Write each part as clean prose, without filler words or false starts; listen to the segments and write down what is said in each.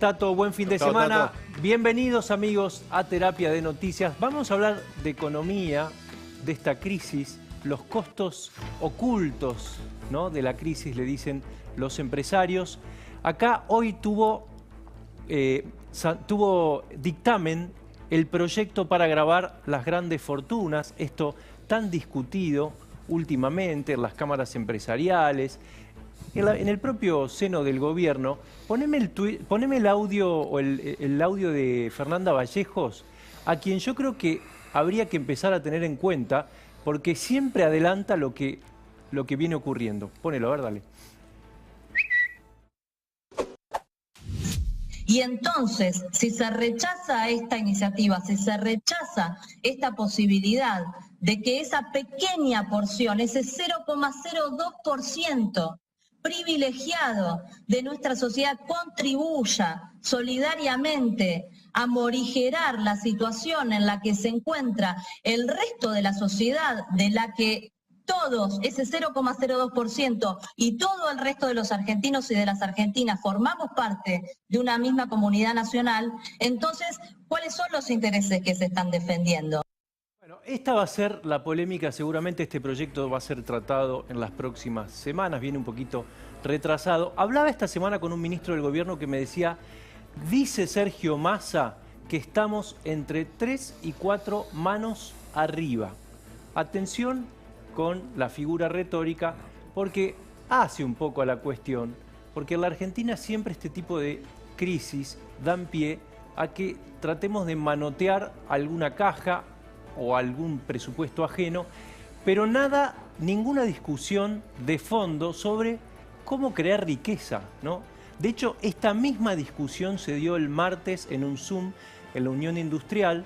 Tato, buen fin de semana. Bienvenidos amigos a Terapia de Noticias. Vamos a hablar de economía, de esta crisis, los costos ocultos, ¿no?, de la crisis, le dicen los empresarios. Acá hoy tuvo dictamen el proyecto para gravar las grandes fortunas, esto tan discutido últimamente en las cámaras empresariales, en el propio seno del gobierno. Poneme el audio o el audio de Fernanda Vallejos, a quien yo creo que habría que empezar a tener en cuenta, porque siempre adelanta lo que viene ocurriendo. Ponelo, a ver, dale. Y entonces, si se rechaza esta iniciativa, si se rechaza esta posibilidad de que esa pequeña porción, ese 0,02%, privilegiado de nuestra sociedad contribuya solidariamente a morigerar la situación en la que se encuentra el resto de la sociedad, de la que todos, ese 0,02% y todo el resto de los argentinos y de las argentinas formamos parte de una misma comunidad nacional, entonces, ¿cuáles son los intereses que se están defendiendo? Bueno, esta va a ser la polémica, seguramente este proyecto va a ser tratado en las próximas semanas, viene un poquito retrasado. Hablaba esta semana con un ministro del gobierno que me decía, dice Sergio Massa que estamos entre 3 y 4 manos arriba. Atención con la figura retórica, porque hace un poco a la cuestión, porque en la Argentina siempre este tipo de crisis dan pie a que tratemos de manotear alguna caja o algún presupuesto ajeno, pero ninguna discusión de fondo sobre cómo crear riqueza, ¿no? De hecho, esta misma discusión se dio el martes en un Zoom en la Unión Industrial,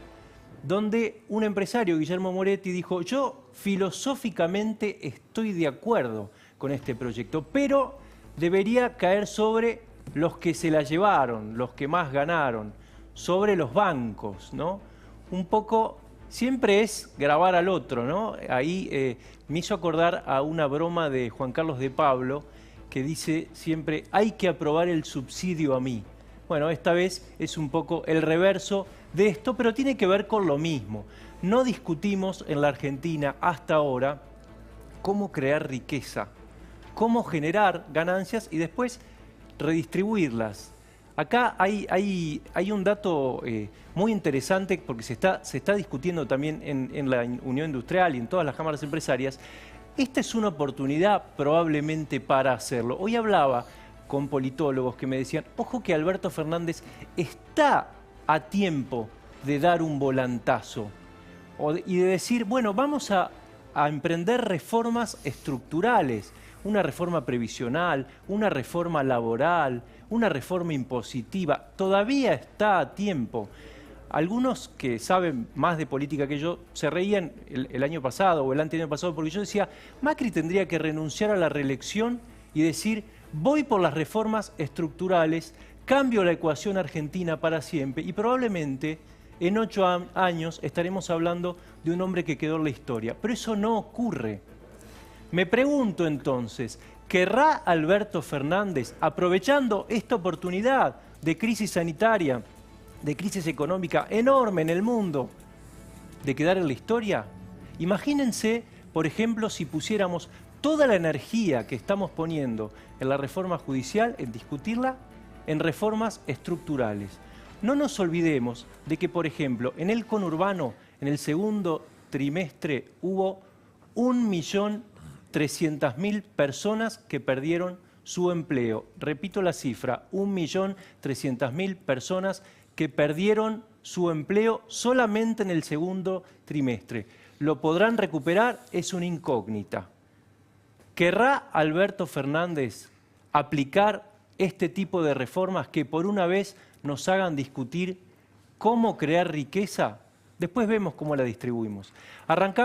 donde un empresario, Guillermo Moretti, dijo, yo filosóficamente estoy de acuerdo con este proyecto, pero debería caer sobre los que se la llevaron, los que más ganaron, sobre los bancos, ¿no? Un poco, siempre es grabar al otro, ¿no? Ahí me hizo acordar a una broma de Juan Carlos de Pablo, que dice siempre, hay que aprobar el subsidio a mí. Bueno, esta vez es un poco el reverso de esto, pero tiene que ver con lo mismo. No discutimos en la Argentina hasta ahora cómo crear riqueza, cómo generar ganancias y después redistribuirlas. Acá hay un dato muy interesante, porque se está discutiendo también en la Unión Industrial y en todas las cámaras empresarias. Esta es una oportunidad probablemente para hacerlo. Hoy hablaba con politólogos que me decían, ojo que Alberto Fernández está a tiempo de dar un volantazo y de decir, bueno, vamos a emprender reformas estructurales, una reforma previsional, una reforma laboral, una reforma impositiva. Todavía está a tiempo. Algunos que saben más de política que yo se reían el año pasado o el anteaño pasado porque yo decía, Macri tendría que renunciar a la reelección y decir, voy por las reformas estructurales, cambio la ecuación argentina para siempre y probablemente en 8 años estaremos hablando de un hombre que quedó en la historia. Pero eso no ocurre. Me pregunto entonces, ¿querrá Alberto Fernández, aprovechando esta oportunidad de crisis sanitaria, de crisis económica enorme en el mundo, de quedar en la historia? Imagínense, por ejemplo, si pusiéramos toda la energía que estamos poniendo en la reforma judicial, en discutirla, en reformas estructurales. No nos olvidemos de que, por ejemplo, en el conurbano, en el segundo trimestre, hubo 1.300.000 personas que perdieron su empleo. Repito la cifra, 1.300.000 personas que perdieron su empleo solamente en el segundo trimestre. ¿Lo podrán recuperar? Es una incógnita. ¿Querrá Alberto Fernández aplicar este tipo de reformas que por una vez nos hagan discutir cómo crear riqueza? Después vemos cómo la distribuimos. Arrancamos.